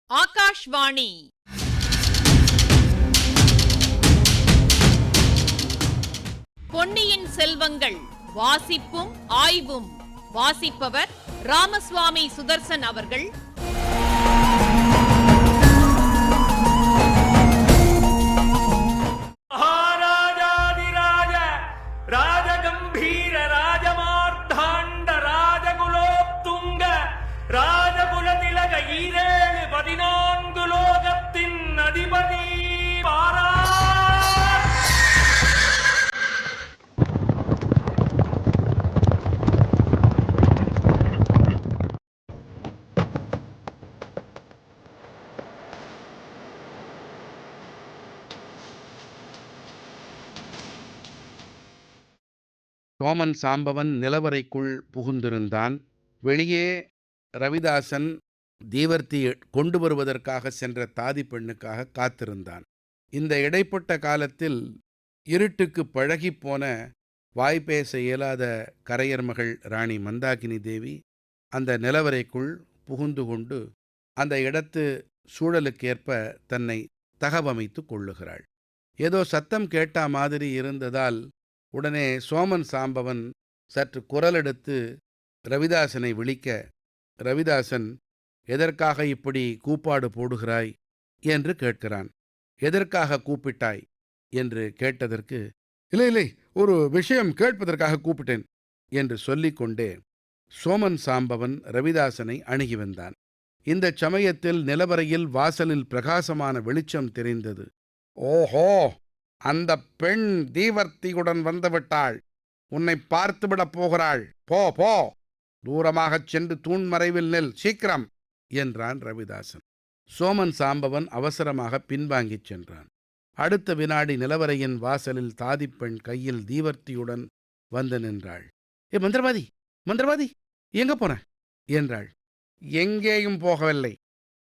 ஆகாஷ்வாணி. பொன்னியின் செல்வங்கள் வாசிப்பும் ஆய்வும். வாசிப்பவர் ராமசுவாமி சுதர்சன் அவர்கள். மகாராஜாதிராஜ ராஜகம்பீர ராஜமார்த்தாண்ட ராஜகுலோத்துங்க ராஜகுலதிலக ஈரேழு 14 லோகத்தின் அதிபதி பாரா. சோமன் சாம்பவன் நிலவறைக்குள் புகுந்திருந்தான். வெளியே ரவிதாசன் தீவர்த்தி கொண்டு வருவதற்காக சென்ற தாதி பெண்ணுக்காக காத்திருந்தான். இந்த இடைப்பட்ட காலத்தில் இருட்டுக்கு பழகிப்போன வாய்பேச இயலாத கரையர் மகள் ராணி மந்தாகினி தேவி அந்த நிலவறைக்குள் புகுந்து கொண்டு அந்த இடத்து சூழலுக்கேற்ப தன்னை தகவமைத்து கொள்ளுகிறாள். ஏதோ சத்தம் கேட்டா மாதிரி இருந்ததால் உடனே சோமன் சாம்பவன் சற்று குரலெடுத்து ரவிதாசனை விழிக்க, ரவிதாசன், எதற்காக இப்படி கூப்பாடு போடுகிறாய் என்று கேட்கிறான். எதற்காக கூப்பிட்டாய் என்று கேட்டதற்கு, இல்லை இல்லை, ஒரு விஷயம் கேட்பதற்காக கூப்பிட்டேன் என்று சொல்லிக்கொண்டே சோமன் சாம்பவன் ரவிதாசனை அணுகி வந்தான். இந்தச் சமயத்தில் நிலவரையில் வாசலில் பிரகாசமான வெளிச்சம் தெரிந்தது. ஓஹோ, அந்த பெண் தீவர்த்தியுடன் வந்துவிட்டாள். உன்னை பார்த்துவிடப் போகிறாள். போ போ, தூரமாகச் சென்று தூண்மறைவில் நில், சீக்கிரம் என்றான் ரவிதாசன். சோமன் சாம்பவன் அவசரமாக பின்வாங்கிச் சென்றான். அடுத்த வினாடி நிலவரையின் வாசலில் தாதிப்பெண் கையில் தீவர்த்தியுடன் வந்து நின்றாள். ஏ மந்திரவாதி, மந்திரவாதி, எங்க போன என்றாள். எங்கேயும் போகவில்லை,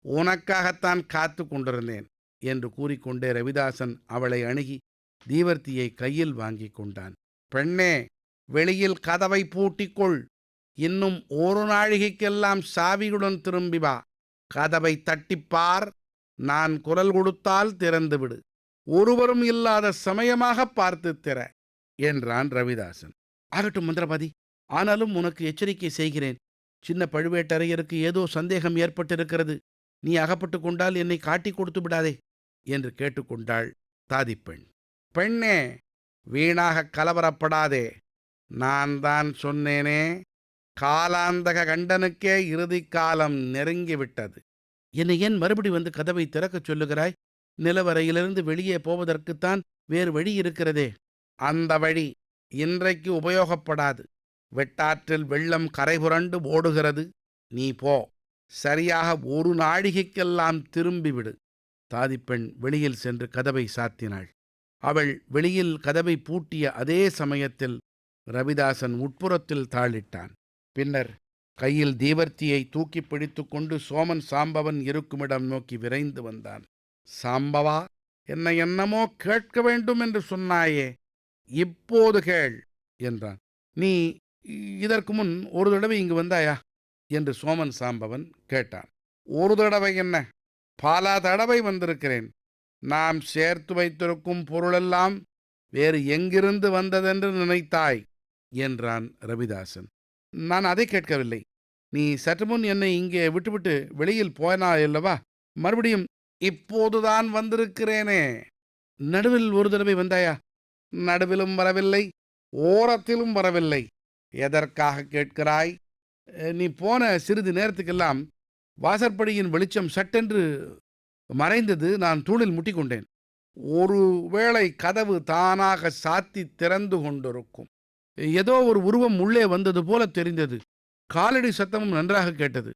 உனக்காகத்தான் காத்து கொண்டிருந்தேன் என்று கூறிக்கொண்டே ரவிதாசன் அவளை அணுகி தீவர்த்தியை கையில் வாங்கி கொண்டான். பெண்ணே, வெளியில் கதவை பூட்டிக்கொள். இன்னும் ஒரு நாழிகைக்கெல்லாம் சாவியுடன் திரும்பி வா. கதவை தட்டிப்பார். நான் குரல் கொடுத்தால் திறந்துவிடு. ஒருவரும் இல்லாத சமயமாக பார்த்து திற என்றான் ரவிதாசன். ஆகட்டும் மந்திரவாதி, ஆனாலும் உனக்கு எச்சரிக்கை செய்கிறேன். சின்ன பழுவேட்டரையருக்கு ஏதோ சந்தேகம் ஏற்பட்டிருக்கிறது. நீ அகப்பட்டு கொண்டால் என்னை காட்டி கொடுத்து விடாதே என்று கேட்டுக்கொண்டாள் தாதிப்பெண். பெண்ணே, வீணாக கலவரப்படாதே. நான் தான் சொன்னேனே, காலாந்தக கண்டனுக்கே இறுதி காலம் நெருங்கிவிட்டது. என்னை ஏன் மறுபடி வந்து கதவை திறக்கச் சொல்லுகிறாய்? நிலவரையிலிருந்து வெளியே போவதற்குத்தான் வேறு வழி இருக்கிறதே. அந்த வழி இன்றைக்கு உபயோகப்படாது. வெட்டாற்றில் வெள்ளம் கரைபுரண்டு ஓடுகிறது. நீ போ. சரியாக ஒரு நாழிகைக்கெல்லாம் திரும்பிவிடு. தாதிப்பெண் வெளியில் சென்று கதவை சாத்தினாள். அவள் வெளியில் கதவை பூட்டிய அதே சமயத்தில் ரவிதாசன் உட்புறத்தில் தாளிட்டான். பின்னர் கையில் தீவர்த்தியை தூக்கி பிடித்து கொண்டு சோமன் சாம்பவன் இருக்குமிடம் நோக்கி விரைந்து வந்தான். சாம்பவா, என்னை என்னமோ கேட்க வேண்டும் என்று சொன்னாயே, இப்போது கேள் என்றான். நீ இதற்கு முன் ஒரு தடவை இங்கு வந்தாயா என்று சோமன் சாம்பவன் கேட்டான். ஒரு தடவை என்ன, பல தடவை வந்திருக்கிறேன். நாம் சேர்த்து வைத்திருக்கும் பொருளெல்லாம் வேறு எங்கிருந்து வந்ததென்று நினைத்தாய் என்றான் ரவிதாசன். நான் அதை கேட்கவில்லை. நீ சற்று முன் என்னை இங்கே விட்டுவிட்டு வெளியில் போனாயல்லவா? மறுபடியும் இப்போதுதான் வந்திருக்கிறேனே. நடுவில் ஒரு தடவை வந்தாயா? நடுவிலும் வரவில்லை, ஓரத்திலும் வரவில்லை. எதற்காக கேட்கிறாய்? நீ போன சிறிது நேரத்துக்கெல்லாம் வாசற்படியின் வெளிச்சம் சட்டென்று மறைந்தது. நான் தூணில் முட்டிக்கொண்டேன். ஒருவேளை கதவு தானாக சாத்தி திறந்து கொண்டிருக்கும். ஏதோ ஒரு உருவம் உள்ளே வந்தது போல தெரிந்தது. காலடி சத்தமும் நன்றாக கேட்டது.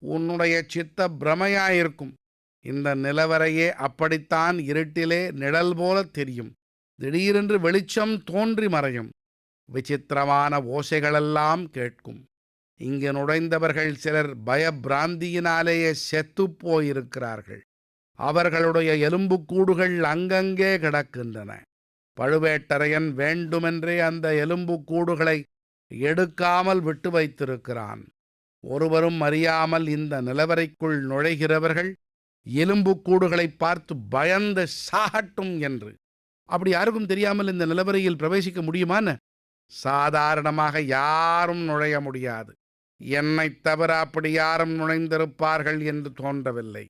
உன்னுடைய சித்த பிரமையாயிருக்கும். இந்த நிலவரையே அப்படித்தான் இருட்டிலே நிழல் போல தெரியும். திடீரென்று வெளிச்சம் தோன்றி மறையும். விசித்திரமான ஓசைகளெல்லாம் கேட்கும். இங்கு நுழைந்தவர்கள் சிலர் பயபிராந்தியினாலேயே செத்துப்போயிருக்கிறார்கள். அவர்களுடைய எலும்புக்கூடுகள் அங்கங்கே கிடக்கின்றன. பழுவேட்டரையன் வேண்டுமென்றே அந்த எலும்புக்கூடுகளை எடுக்காமல் விட்டு வைத்திருக்கிறான். ஒருவரும் அறியாமல் இந்த நிலவறைக்குள் நுழைகிறவர்கள் எலும்புக்கூடுகளை பார்த்து பயந்து சாகட்டும் என்று. அப்படி யாருக்கும் தெரியாமல் இந்த நிலவரையில் பிரவேசிக்க முடியுமான்னு? சாதாரணமாக யாரும் நுழைய முடியாது. என்னைத் தவிர அப்படி யாரும் நுழைந்திருப்பார்கள் என்று தோன்றவில்லை.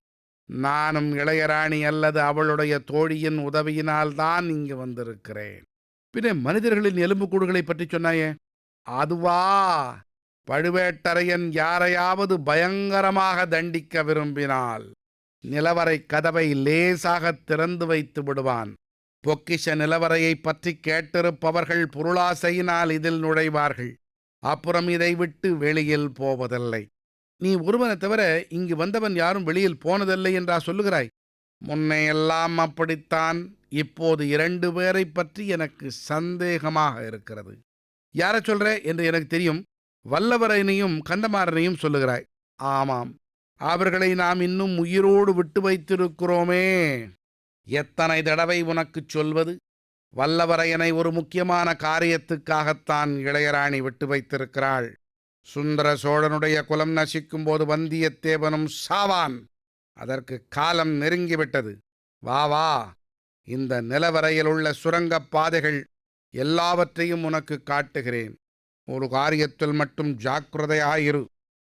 நானும் இளையராணி அல்லது அவளுடைய தோழியின் உதவியினால்தான் இங்கு வந்திருக்கிறேன். பின்ன மனிதர்களின் எலும்புக்கூடுகளை பற்றி சொன்னாயே, அதுவா? பழுவேட்டரையன் யாரையாவது பயங்கரமாக தண்டிக்க விரும்பினால் நிலவரை கதவை லேசாக திறந்து வைத்து விடுவான். பொக்கிஷ நிலவரையை பற்றி கேட்டிருப்பவர்கள் பொருளாசையினால் இதில் நுழைவார்கள். அப்புறம் இதை விட்டு வெளியில் போவதில்லை. நீ ஒருவனை தவிர இங்கு வந்தவன் யாரும் வெளியில் போனதில்லை என்றா சொல்லுகிறாய்? முன்னையெல்லாம் அப்படித்தான். இப்போது 2 பேரை பற்றி எனக்கு சந்தேகமாக இருக்கிறது. யாரை சொல்ற என்று எனக்கு தெரியும். வல்லவரையனையும் கந்தமாறனையும் சொல்லுகிறாய். ஆமாம், அவர்களை நாம் இன்னும் உயிரோடு விட்டு வைத்திருக்கிறோமே. எத்தனை தடவை உனக்கு சொல்வது? வல்லவரையனை ஒரு முக்கியமான காரியத்துக்காகத்தான் இளையராணி விட்டு வைத்திருக்கிறாள். சுந்தர சோழனுடைய குலம் நசிக்கும் போது வந்தியத்தேவனும் சாவான். அதற்கு காலம் நெருங்கிவிட்டது. வா வா, இந்த நிலவரையில் உள்ள சுரங்கப் பாதைகள் எல்லாவற்றையும் உனக்கு காட்டுகிறேன். ஒரு காரியத்தில் மட்டும் ஜாக்கிரதையாயிரு.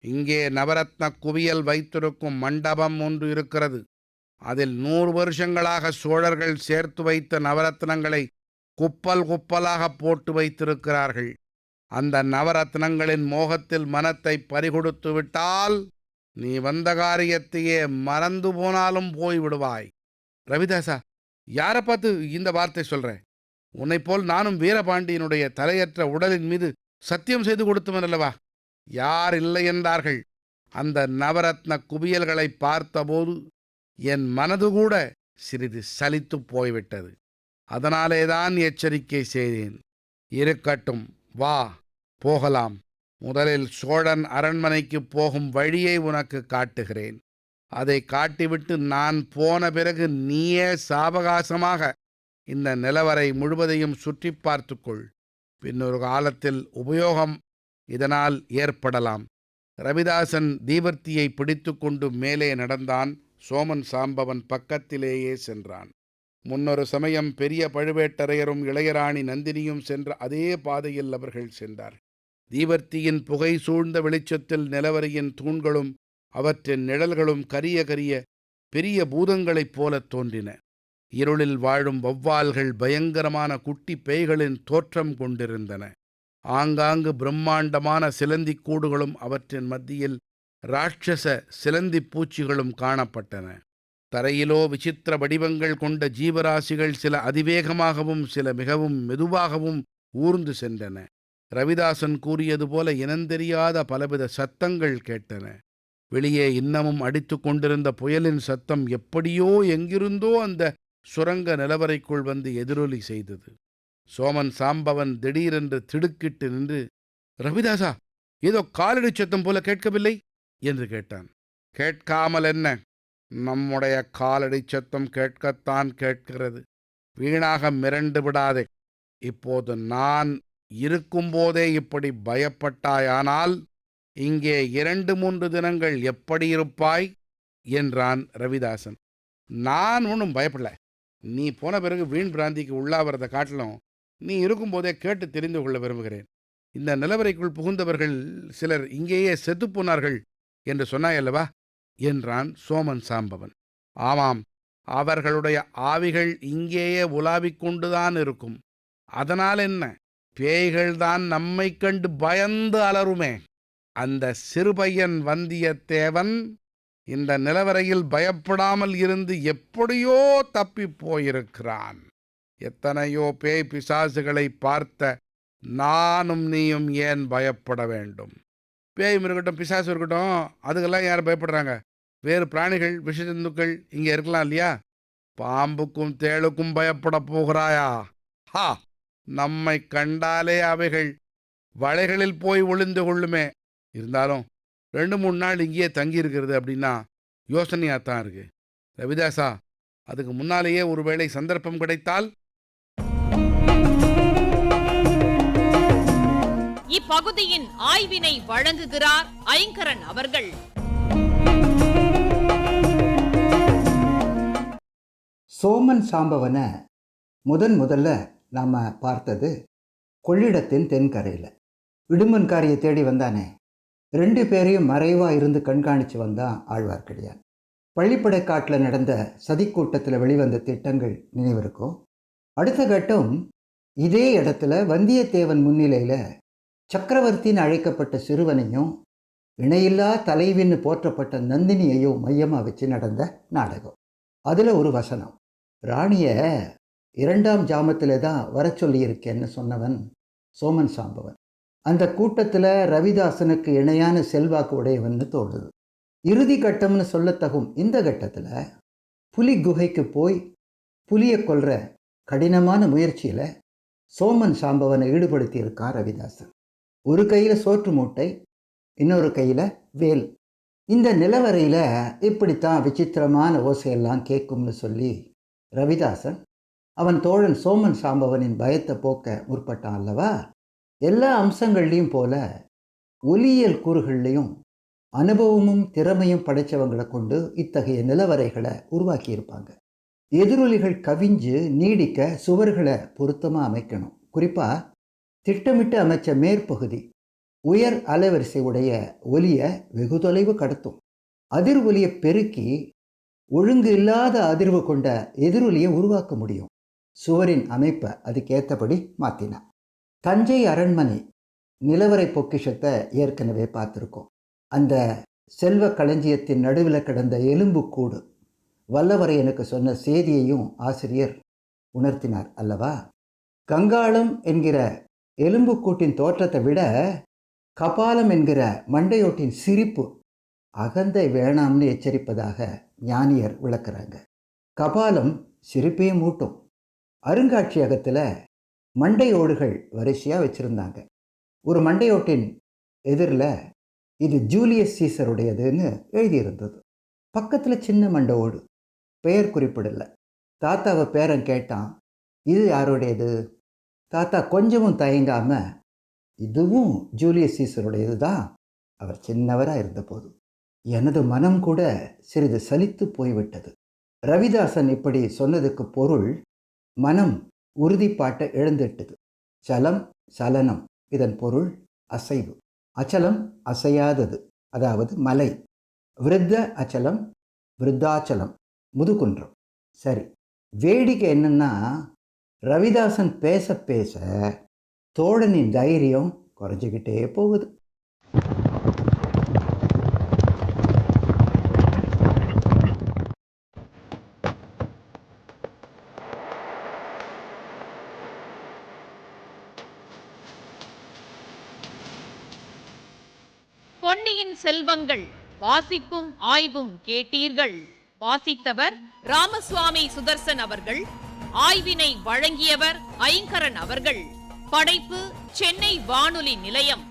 இங்கே நவரத்ன குவியல் வைத்திருக்கும் மண்டபம் ஒன்று இருக்கிறது. அதில் 100 வருஷங்களாக சோழர்கள் சேர்த்து வைத்த நவரத்னங்களை குப்பல் குப்பலாக போட்டு வைத்திருக்கிறார்கள். அந்த நவரத்னங்களின் மோகத்தில் மனத்தை பறிகொடுத்து விட்டால் நீ வந்த காரியத்தையே மறந்து போனாலும் போய்விடுவாய். ரவிதாசா, யாரை பார்த்து இந்த வார்த்தை சொல்ற? உன்னை போல் நானும் வீரபாண்டியனுடைய தலையற்ற உடலின் மீது சத்தியம் செய்து கொடுத்தவன் அல்லவா? யார் இல்லை என்றார்கள்? அந்த நவரத்ன குவியல்களை பார்த்தபோது என் மனது கூட சிறிது சலித்து போய்விட்டது. அதனாலேதான் எச்சரிக்கை செய்தேன். இருக்கட்டும், வா போகலாம். முதலில் சோழன் அரண்மனைக்கு போகும் வழியை உனக்கு காட்டுகிறேன். அதை காட்டிவிட்டு நான் போன பிறகு நீயே சாவகாசமாக இந்த நிலவரை முழுவதையும் சுற்றி பார்த்துக்கொள். பின்னொரு காலத்தில் உபயோகம் இதனால் ஏற்படலாம். ரவிதாசன் தீவர்த்தியை பிடித்து கொண்டு மேலே நடந்தான். சோமன் சாம்பவன் பக்கத்திலேயே சென்றான். முன்னொரு சமயம் பெரிய பழுவேட்டரையரும் இளையராணி நந்தினியும் சென்ற அதே பாதையில் அவர்கள் சென்றார். தீவர்த்தியின் புகை சூழ்ந்த வெளிச்சத்தில் நிலவரையின் தூண்களும் அவற்றின் நிழல்களும் கரிய கரிய பெரிய பூதங்களைப் போலத் தோன்றின. இருளில் வாழும் வௌவால்கள் பயங்கரமான குட்டி பேய்களின் தோற்றம் கொண்டிருந்தன. ஆங்காங்கு பிரம்மாண்டமான சிலந்திக் கூடுகளும் அவற்றின் மத்தியில் ராட்சச சிலந்திப் பூச்சிகளும் காணப்பட்டன. தரையிலோ விசித்திர வடிவங்கள் கொண்ட ஜீவராசிகள் சில அதிவேகமாகவும் சில மிகவும் மெதுவாகவும் ஊர்ந்து சென்றன. ரவிதாசன் கூறியது போல இனந்தெரியாத பலவித சத்தங்கள் கேட்டன. வெளியே இன்னமும் அடித்து கொண்டிருந்த புயலின் சத்தம் எப்படியோ எங்கிருந்தோ அந்த சுரங்க நிலவரைக்குள் வந்து எதிரொலி செய்தது. சோமன் சாம்பவன் திடீரென்று திடுக்கிட்டு நின்று, ரவிதாசா, ஏதோ காலடி சத்தம் போல கேட்கவில்லை என்று கேட்டான். கேட்காமல் என்ன? நம்முடைய காலடி சத்தம் கேட்கத்தான் கேட்கிறது. வீணாக மிரண்டு விடாதே. இப்போது நான் இருக்கும்போதே இப்படி பயப்பட்டாயானால் இங்கே 2-3 தினங்கள் எப்படி இருப்பாய் என்றான் ரவிதாசன். நான் ஒன்றும் பயப்படல. நீ போன பிறகு வீண் பிராந்திக்கு உள்ளாவறதை காட்டிலும் நீ இருக்கும்போதே கேட்டு தெரிந்து கொள்ள விரும்புகிறேன். இந்த நிலவரைக்குள் புகுந்தவர்கள் சிலர் இங்கேயே செத்துப்போனார்கள் என்று சொன்னாயல்லவா என்றான் சோமன் சாம்பவன். ஆமாம், அவர்களுடைய ஆவிகள் இங்கேயே உலாவிக் கொண்டுதான் இருக்கும். அதனால் என்ன? பேய்கள்தான் நம்மை கண்டு பயந்து அலறுமே. அந்த சிறுபையன் வந்தியத்தேவன் இந்த நிலவரையில் பயப்படாமல் இருந்து எப்படியோ தப்பி போயிருக்கிறான். எத்தனையோ பேய் பிசாசுகளை பார்த்த நானும் நீயும் ஏன் பயப்பட வேண்டும்? பேயும் இருக்கட்டும், பிசாசு இருக்கட்டும், அதுக்கெல்லாம் யார் பயப்படுறாங்க? வேறு பிராணிகள், விஷஜந்துக்கள் இங்கே இருக்கலாம் இல்லையா? பாம்புக்கும் தேளுக்கும் பயப்பட போகிறாயா? ஹா, நம்மை கண்டாலே அவைகள் வளைகளில் போய் ஒளிந்து கொள்ளுமே. இருந்தாலும் 2-3 நாள் இங்கேயே தங்கி இருக்கிறது அப்படின்னா யோசனையாகத்தான் இருக்கு. ரவிதாசா, அதுக்கு முன்னாலேயே ஒருவேளை சந்தர்ப்பம் கிடைத்தால்? இப்பகுதியின் ஆய்வினை வழங்குகிறார் ஐங்கரன் அவர்கள். சோமன் சாம்பவனை முதல்ல நாம் பார்த்தது கொள்ளிடத்தின் தென்கரையில். இடுமன்காரியை தேடி வந்தானே, 2 பேரையும் மறைவாக இருந்து கண்காணித்து வந்தான் ஆழ்வார்க்கடியான். பள்ளிப்படை காட்டில் நடந்த சதிக்கூட்டத்தில் வெளிவந்த திட்டங்கள் நினைவிருக்கும். அடுத்த கட்டம், இதே இடத்துல வந்தியத்தேவன் முன்னிலையில் சக்கரவர்த்தின்னு அழைக்கப்பட்ட சிறுவனையும் இணையில்லா தலைவின்னு போற்றப்பட்ட நந்தினியையும் மையமாக வச்சு நடந்த நாடகம். அதில் ஒரு வசனம், ராணியை 2ஆம் ஜாமத்தில் தான் வர சொல்லியிருக்கேன்னு சொன்னவன் சோமன் சாம்பவன். அந்த கூட்டத்தில் ரவிதாசனுக்கு இணையான செல்வாக்கு உடையவன்னு தோணுது. இறுதி கட்டம்னு சொல்லத்தகும் இந்த கட்டத்தில் புலி குகைக்கு போய் புலியை கொல்ற கடினமான முயற்சியில் சோமன் சாம்பவனை ஈடுபடுத்தியிருக்கான் ரவிதாசன். ஒரு கையில் சோற்று மூட்டை, இன்னொரு கையில் வேல். இந்த நிலவரையில் இப்படித்தான் விசித்திரமான ஓசையெல்லாம் கேட்கும்னு சொல்லி ரவிதாசன் அவன் தோழன் சோமன் சாம்பவனின் பயத்தை போக்க முற்பட்டான் அல்லவா. எல்லா அம்சங்கள்லையும் போல ஒலியியல் கூறுகள்லையும் அனுபவமும் திறமையும் படைத்தவங்களை கொண்டு இத்தகைய நிலவரைகளை உருவாக்கியிருப்பாங்க. எதிரொலிகள் கவிஞ்சு நீடிக்க சுவர்களை பொருத்தமாக அமைக்கணும். குறிப்பாக திட்டமிட்டு அமைச்ச மேற்பகுதி உயர் அலைவரிசை உடைய ஒலியை வெகு தொலைவு கடத்தும். அதிர் ஒலியை பெருக்கி ஒழுங்கு இல்லாத அதிர்வு கொண்ட எதிரொலியை உருவாக்க முடியும். சுவரின் அமைப்பை அதுக்கேற்றபடி மாற்றினான். தஞ்சை அரண்மனை நிலவரை பொக்கிஷத்தை ஏற்கனவே பார்த்துருக்கோம். அந்த செல்வ களஞ்சியத்தின் நடுவில் கிடந்த எலும்புக்கூடு வல்லவரையனுக்கு சொன்ன செய்தியையும் ஆசிரியர் உணர்த்தினார் அல்லவா. கங்காளம் என்கிற எலும்புக்கூட்டின் தோற்றத்தை விட கபாலம் என்கிற மண்டையோட்டின் சிரிப்பு அகந்தை வேணாம்னு எச்சரிப்பதாக ஞானியர் விளக்குறாங்க. கபாலம் சிரிப்பையே மூட்டும். அருங்காட்சியகத்தில் மண்டையோடுகள் வரிசையாக வச்சுருந்தாங்க. ஒரு மண்டையோட்டின் எதிரில் இது ஜூலியஸ் சீசருடையதுன்னு எழுதியிருந்தது. பக்கத்தில் சின்ன மண்டையோடு, பெயர் குறிப்பிடலை. தாத்தாவை பேரன் கேட்டான், இது யாருடையது? தாத்தா கொஞ்சமும் தயங்காமல், இதுவும் ஜூலியஸ் சீசருடையது தான், அவர் சின்னவராக இருந்தபோது. எனது மனம் கூட சிறிது சலித்து போய்விட்டது. ரவிதாசன் இப்படி சொன்னதுக்கு பொருள், மனம் உறுதிப்பாட்டை இழந்துட்டது. சலம் சலனம், இதன் பொருள் அசைவு. அச்சலம் அசையாதது, அதாவது மலை. விருத்த அச்சலம், விருத்தாச்சலம், முதுகுன்றம். சரி, வேடிக்கை என்னன்னா, ரவிதாசன் பேச பேச தோழனின் தைரியம் குறைஞ்சிக்கிட்டே போகுது. பொன்னியின் செல்வங்கள் வாசிப்பும் ஆய்வும் கேட்டீர்கள். வாசித்தவர் ராமசுவாமி சுதர்சன் அவர்கள். ஆய்வினை வழங்கியவர் ஐங்கரன் அவர்கள். படைப்பு சென்னை வானொலி நிலையம்.